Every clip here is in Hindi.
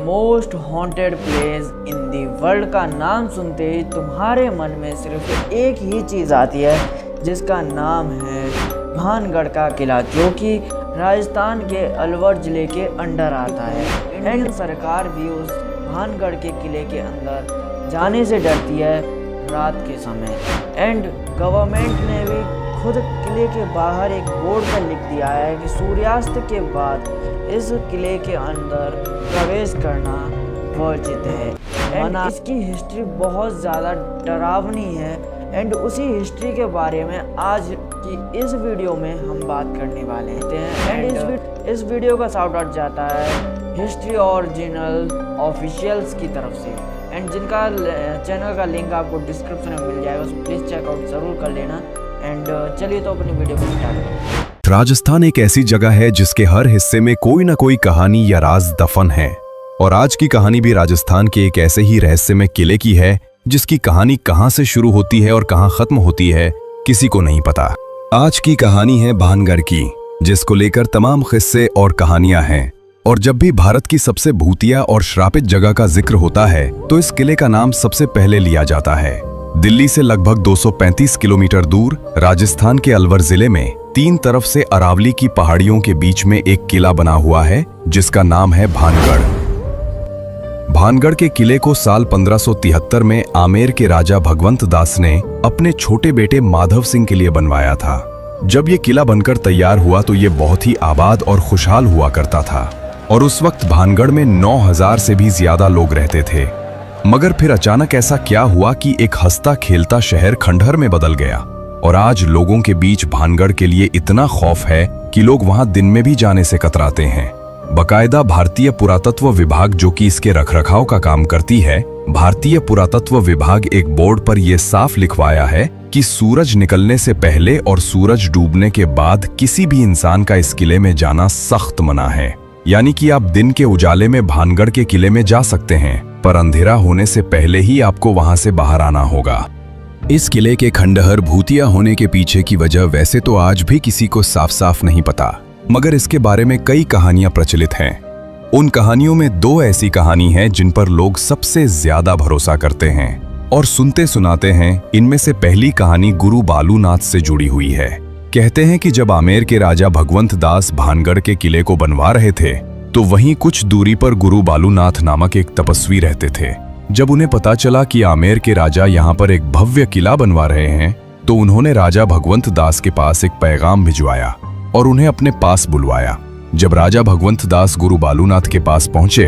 Most haunted place in the world का नाम सुनते ही तुम्हारे मन में सिर्फ एक ही चीज़ आती है, जिसका नाम है भानगढ़ का किला, जो कि राजस्थान के अलवर ज़िले के अंडर आता है। इंडियन सरकार भी उस भानगढ़ के किले के अंदर जाने से डरती है रात के समय। एंड गवर्नमेंट ने भी खुद किले के बाहर एक बोर्ड पर लिख दिया है कि सूर्यास्त के बाद इस किले के अंदर प्रवेश करना वर्जित है। एंड इसकी हिस्ट्री बहुत ज़्यादा डरावनी है। एंड उसी हिस्ट्री के बारे में आज की इस वीडियो में हम बात करने वाले हैं। एंड इस वीडियो का शाउट आउट जाता है हिस्ट्री ओरिजिनल ऑफिशियल्स की तरफ से। एंड जिनका चैनल का लिंक आपको डिस्क्रिप्शन में मिल जाएगा, सो प्लीज़ चेकआउट ज़रूर कर लेना। एंड चलिए तो अपनी वीडियो को स्टार्ट करते हैं। राजस्थान एक ऐसी जगह है जिसके हर हिस्से में कोई ना कोई कहानी या राज दफन है, और आज की कहानी भी राजस्थान के एक ऐसे ही रहस्यमय किले की है जिसकी कहानी कहां से शुरू होती है और कहां खत्म होती है किसी को नहीं पता। आज की कहानी है भानगढ़ की, जिसको लेकर तमाम किस्से और कहानियां हैं। और जब भी भारत की सबसे भूतिया और श्रापित जगह का जिक्र होता है तो इस किले का नाम सबसे पहले लिया जाता है। दिल्ली से लगभग 235 किलोमीटर दूर राजस्थान के अलवर जिले में तीन तरफ से अरावली की पहाड़ियों के बीच में एक किला बना हुआ है जिसका नाम है भानगढ़। भानगढ़ के किले को साल 1573 में आमेर के राजा भगवंत दास ने अपने छोटे बेटे माधव सिंह के लिए बनवाया था। जब ये किला बनकर तैयार हुआ तो ये बहुत ही आबाद और खुशहाल हुआ करता था, और उस वक्त भानगढ़ में 9000 से भी ज्यादा लोग रहते थे। मगर फिर अचानक ऐसा क्या हुआ कि एक हंसता खेलता शहर खंडहर में बदल गया, और आज लोगों के बीच भानगढ़ के लिए इतना खौफ है कि लोग वहां दिन में भी जाने से कतराते हैं। बकायदा भारतीय पुरातत्व विभाग, जो कि इसके रखरखाव का काम करती है, भारतीय पुरातत्व विभाग एक बोर्ड पर यह साफ लिखवाया है कि सूरज निकलने से पहले और सूरज डूबने के बाद किसी भी इंसान का इस किले में जाना सख्त मना है। यानी कि आप दिन के उजाले में भानगढ़ के किले में जा सकते हैं, पर अंधेरा होने से पहले ही आपको वहां से बाहर आना होगा। इस किले के खंडहर भूतिया होने के पीछे की वजह वैसे तो आज भी किसी को साफ साफ नहीं पता, मगर इसके बारे में कई कहानियां प्रचलित हैं। उन कहानियों में दो ऐसी कहानी हैं जिन पर लोग सबसे ज्यादा भरोसा करते हैं और सुनते सुनाते हैं। इनमें से पहली कहानी गुरु बालूनाथ से जुड़ी हुई है। कहते हैं कि जब आमेर के राजा भगवंत दास भानगढ़ के किले को बनवा रहे थे तो वहीं कुछ दूरी पर गुरु बालूनाथ नामक एक तपस्वी रहते थे। जब उन्हें पता चला कि आमेर के राजा यहाँ पर एक भव्य किला बनवा रहे हैं तो उन्होंने राजा भगवंत दास के पास एक पैगाम भिजवाया और उन्हें अपने पास बुलवाया। जब राजा भगवंत दास गुरु बालूनाथ के पास पहुंचे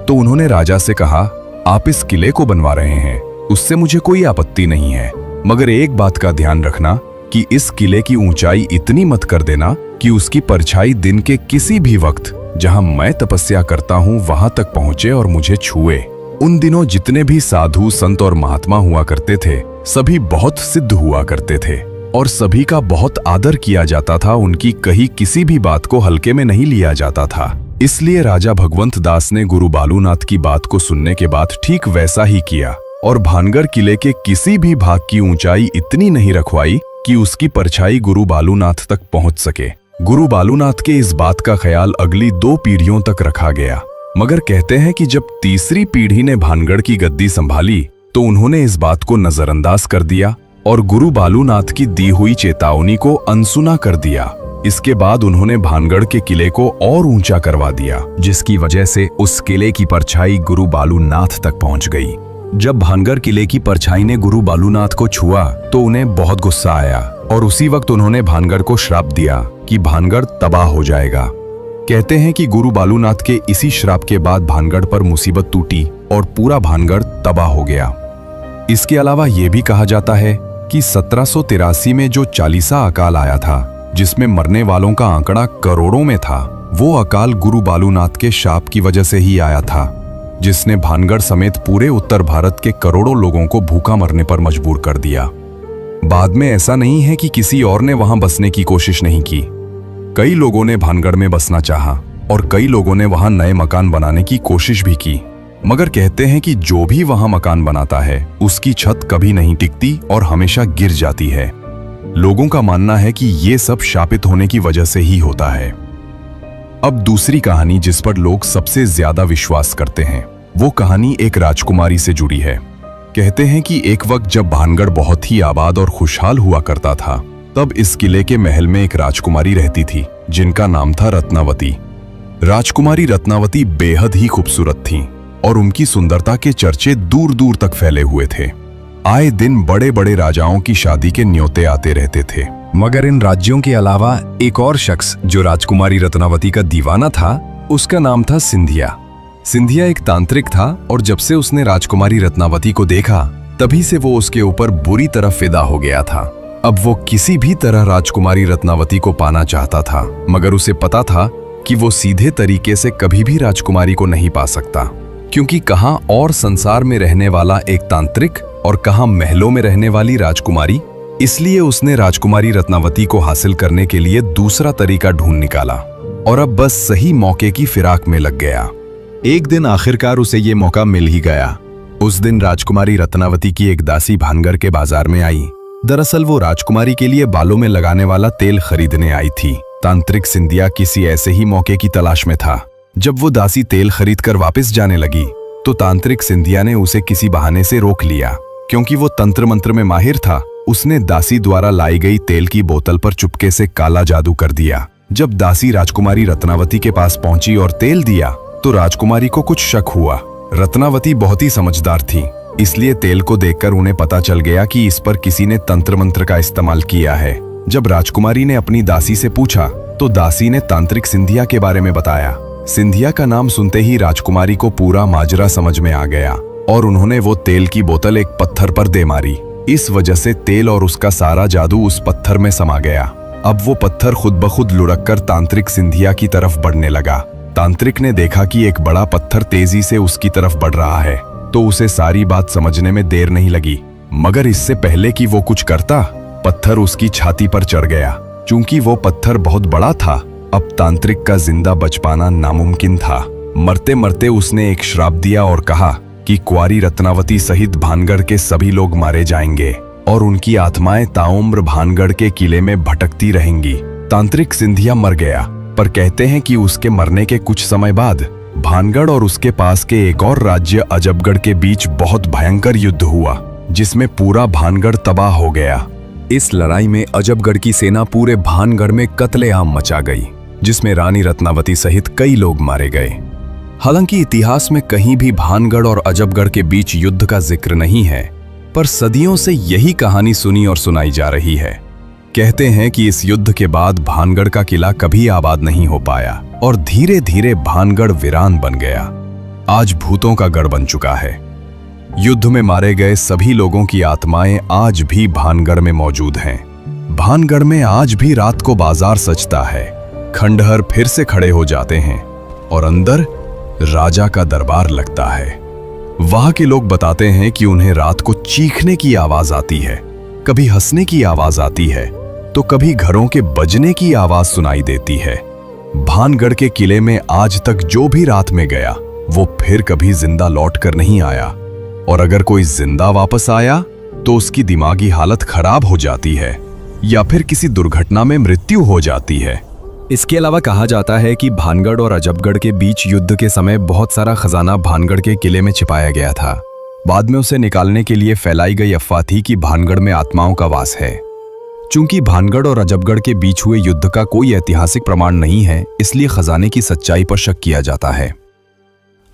तो उन्होंने राजा से कहा, आप इस किले को बनवा रहे हैं, उससे मुझे कोई आपत्ति नहीं है, मगर एक बात का ध्यान रखना कि इस किले की ऊंचाई इतनी मत कर देना कि उसकी परछाई दिन के किसी भी वक्त जहां मैं तपस्या करता हूं वहां तक पहुंचे और मुझे छुए। उन दिनों जितने भी साधु संत और महात्मा हुआ करते थे सभी बहुत सिद्ध हुआ करते थे और सभी का बहुत आदर किया जाता था। उनकी कही किसी भी बात को हल्के में नहीं लिया जाता था। इसलिए राजा भगवंत दास ने गुरु बालूनाथ की बात को सुनने के बाद ठीक वैसा ही किया और भानगढ़ किले के किसी भी भाग की ऊंचाई इतनी नहीं रखवाई कि उसकी परछाई गुरु बालूनाथ तक पहुंच सके। गुरु बालूनाथ के इस बात का ख्याल अगली 2 पीढ़ियों तक रखा गया, मगर कहते हैं कि जब तीसरी पीढ़ी ने भानगढ़ की गद्दी संभाली तो उन्होंने इस बात को नजरअंदाज कर दिया और गुरु बालूनाथ की दी हुई चेतावनी को अनसुना कर दिया। इसके बाद उन्होंने भानगढ़ के किले को और ऊंचा करवा दिया, जिसकी वजह से उस किले की परछाई गुरु बालूनाथ तक पहुंच गई। जब भानगढ़ किले की परछाई ने गुरु बालूनाथ को छुआ तो उन्हें बहुत गुस्सा आया और उसी वक्त उन्होंने भानगढ़ को श्राप दिया कि भानगढ़ तबाह हो जाएगा। कहते हैं कि गुरु बालूनाथ के इसी श्राप के बाद भानगढ़ पर मुसीबत टूटी और पूरा भानगढ़ तबाह हो गया। इसके अलावा यह भी कहा जाता है कि 1783 में जो चालीसा अकाल आया था, जिसमें मरने वालों का आंकड़ा करोड़ों में था, वो अकाल गुरु बालूनाथ के शाप की वजह से ही आया था, जिसने भानगढ़ समेत पूरे उत्तर भारत के करोड़ों लोगों को भूखा मरने पर मजबूर कर दिया। बाद में ऐसा नहीं है कि किसी और ने वहां बसने की कोशिश नहीं की। कई लोगों ने भानगढ़ में बसना चाहा और कई लोगों ने वहां नए मकान बनाने की कोशिश भी की, मगर कहते हैं कि जो भी वहां मकान बनाता है उसकी छत कभी नहीं टिकती और हमेशा गिर जाती है। लोगों का मानना है कि ये सब शापित होने की वजह से ही होता है। अब दूसरी कहानी जिस पर लोग सबसे ज्यादा विश्वास करते हैं, वो कहानी एक राजकुमारी से जुड़ी है। कहते हैं कि एक वक्त जब भानगढ़ बहुत ही आबाद और खुशहाल हुआ करता था, तब इस किले के महल में एक राजकुमारी रहती थी जिनका नाम था रत्नावती। राजकुमारी रत्नावती बेहद ही खूबसूरत थीं और उनकी सुंदरता के चर्चे दूर दूर तक फैले हुए थे। आए दिन बड़े बड़े राजाओं की शादी के न्योते आते रहते थे। मगर इन राज्यों के अलावा एक और शख्स जो राजकुमारी रत्नावती का दीवाना था, उसका नाम था सिंधिया। सिंधिया एक तांत्रिक था और जब से उसने राजकुमारी रत्नावती को देखा, तभी से वो उसके ऊपर बुरी तरह फिदा हो गया था। अब वो किसी भी तरह राजकुमारी रत्नावती को पाना चाहता था, मगर उसे पता था कि वो सीधे तरीके से कभी भी राजकुमारी को नहीं पा सकता, क्योंकि कहां और संसार में रहने वाला एक तांत्रिक और कहां महलों में रहने वाली राजकुमारी। इसलिए उसने राजकुमारी रत्नावती को हासिल करने के लिए दूसरा तरीका ढूंढ निकाला और अब बस सही मौके की फिराक में लग गया। एक दिन आखिरकार उसे ये मौका मिल ही गया। उस दिन राजकुमारी रत्नावती की एक दासी भानगढ़ के बाजार में आई। दरअसल वो राजकुमारी के लिए बालों में लगाने वाला तेल खरीदने आई थी। तांत्रिक सिंधिया किसी ऐसे ही मौके की तलाश में था। जब वो दासी तेल खरीदकर वापस जाने लगी तो तांत्रिक सिंधिया ने उसे किसी बहाने से रोक लिया। क्योंकि वो तंत्र मंत्र में माहिर था, उसने दासी द्वारा लाई गई तेल की बोतल पर चुपके से काला जादू कर दिया। जब दासी राजकुमारी रत्नावती के पास पहुंची और तेल दिया तो राजकुमारी को कुछ शक हुआ। रत्नावती बहुत ही समझदार थी, इसलिए तेल को देखकर उन्हें पता चल गया कि इस पर किसी ने तंत्र मंत्र का इस्तेमाल किया है। जब राजकुमारी ने अपनी दासी से पूछा तो दासी ने तांत्रिक सिंधिया के बारे में बताया। सिंधिया का नाम सुनते ही राजकुमारी को पूरा माजरा समझ में आ गया और उन्होंने वो तेल की बोतल एक पत्थर पर दे मारी। इस वजह से तेल और उसका सारा जादू उस पत्थर में समा गया। अब वो पत्थर खुद ब खुद लुढ़क कर तांत्रिक सिंधिया की तरफ बढ़ने लगा। तांत्रिक ने देखा कि एक बड़ा पत्थर तेजी से उसकी तरफ बढ़ रहा है, तो उसे सारी बात समझने में देर नहीं लगी। मगर इससे पहले कि वो कुछ करता, पत्थर उसकी छाती पर चढ़ गया। चूंकि वो पत्थर बहुत बड़ा था, अब तांत्रिक का जिंदा बच पाना नामुमकिन था। मरते मरते उसने एक श्राप दिया और कहा कि कुंवारी रत्नावती सहित भानगढ़ के सभी लोग मारे जाएंगे और उनकी आत्माएं ताउम्र भानगढ़ के किले में भटकती रहेंगी। तांत्रिक सिंधिया मर गया, पर कहते हैं कि उसके मरने के कुछ समय बाद भानगढ़ और उसके पास के एक और राज्य अजबगढ़ के बीच बहुत भयंकर युद्ध हुआ, जिसमें पूरा भानगढ़ तबाह हो गया। इस लड़ाई में अजबगढ़ की सेना पूरे भानगढ़ में कत्लेआम मचा गई, जिसमें रानी रत्नावती सहित कई लोग मारे गए। हालांकि इतिहास में कहीं भी भानगढ़ और अजबगढ़ के बीच युद्ध का जिक्र नहीं है, पर सदियों से यही कहानी सुनी और सुनाई जा रही है। कहते हैं कि इस युद्ध के बाद भानगढ़ का किला कभी आबाद नहीं हो पाया और धीरे धीरे भानगढ़ वीरान बन गया। आज भूतों का गढ़ बन चुका है। युद्ध में मारे गए सभी लोगों की आत्माएं आज भी भानगढ़ में मौजूद हैं। भानगढ़ में आज भी रात को बाजार सजता है, खंडहर फिर से खड़े हो जाते हैं और अंदर राजा का दरबार लगता है। वहां के लोग बताते हैं कि उन्हें रात को चीखने की आवाज आती है, कभी हंसने की आवाज आती है, तो कभी घरों के बजने की आवाज सुनाई देती है। भानगढ़ के किले में आज तक जो भी रात में गया, वो फिर कभी जिंदा लौट कर नहीं आया, और अगर कोई जिंदा वापस आया तो उसकी दिमागी हालत खराब हो जाती है या फिर किसी दुर्घटना में मृत्यु हो जाती है। इसके अलावा कहा जाता है कि भानगढ़ और अजबगढ़ के बीच युद्ध के समय बहुत सारा खजाना भानगढ़ के किले में छिपाया गया था। बाद में उसे निकालने के लिए फैलाई गई अफवाह थी कि भानगढ़ में आत्माओं का वास है। चूंकि भानगढ़ और अजबगढ़ के बीच हुए युद्ध का कोई ऐतिहासिक प्रमाण नहीं है, इसलिए खजाने की सच्चाई पर शक किया जाता है।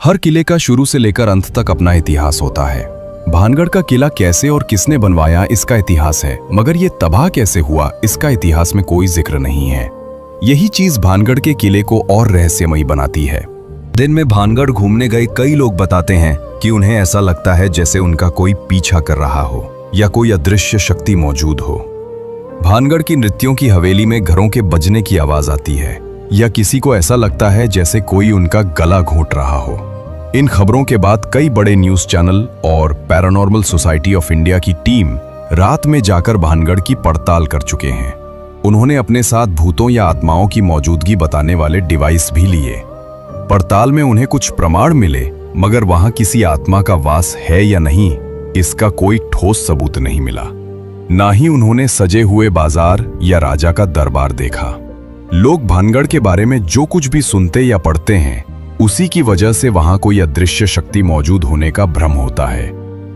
हर किले का शुरू से लेकर अंत तक अपना इतिहास होता है। भानगढ़ का किला कैसे और किसने बनवाया, इसका इतिहास है, मगर यह तबाह कैसे हुआ, इसका इतिहास में कोई जिक्र नहीं है। यही चीज भानगढ़ के किले को और रहस्यमयी बनाती है। दिन में भानगढ़ घूमने गए कई लोग बताते हैं कि उन्हें ऐसा लगता है जैसे उनका कोई पीछा कर रहा हो या कोई अदृश्य शक्ति मौजूद हो। भानगढ़ की नृत्यों की हवेली में घरों के बजने की आवाज आती है या किसी को ऐसा लगता है जैसे कोई उनका गला घोंट रहा हो। इन खबरों के बाद कई बड़े न्यूज चैनल और पैरानॉर्मल सोसाइटी ऑफ इंडिया की टीम रात में जाकर भानगढ़ की पड़ताल कर चुके हैं। उन्होंने अपने साथ भूतों या आत्माओं की मौजूदगी बताने वाले डिवाइस भी लिए। पड़ताल में उन्हें कुछ प्रमाण मिले, मगर वहां किसी आत्मा का वास है या नहीं, इसका कोई ठोस सबूत नहीं मिला। ना ही उन्होंने सजे हुए बाजार या राजा का दरबार देखा। लोग भानगढ़ के बारे में जो कुछ भी सुनते या पढ़ते हैं उसी की वजह से वहां कोई अदृश्य शक्ति मौजूद होने का भ्रम होता है।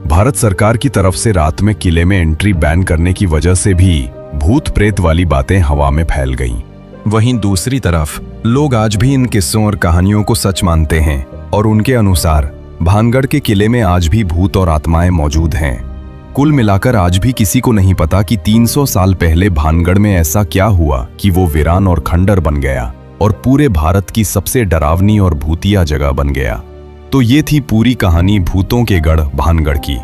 भारत सरकार की तरफ से रात में किले में एंट्री बैन करने की वजह से भी भूत प्रेत वाली बातें हवा में फैल गईं। वहीं दूसरी तरफ लोग आज भी इन किस्सों और कहानियों को सच मानते हैं और उनके अनुसार भानगढ़ के किले में आज भी भूत और आत्माएं मौजूद हैं। कुल मिलाकर आज भी किसी को नहीं पता कि 300 साल पहले भानगढ़ में ऐसा क्या हुआ कि वो वीरान और खंडर बन गया और पूरे भारत की सबसे डरावनी और भूतिया जगह बन गया। तो ये थी पूरी कहानी भूतों के गढ़ भानगढ़ की।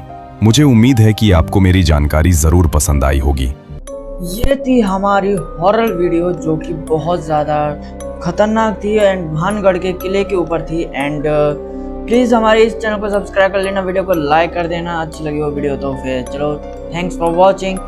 मुझे उम्मीद है कि आपको मेरी जानकारी जरूर पसंद आई होगी। ये थी हमारी हॉरर वीडियो जो कि बहुत ज़्यादा खतरनाक थी एंड भानगढ़ के किले के ऊपर थी। एंड प्लीज़ हमारे इस चैनल को सब्सक्राइब कर लेना, वीडियो को लाइक कर देना, अच्छी लगी वो वीडियो तो फिर चलो, थैंक्स फॉर वॉचिंग।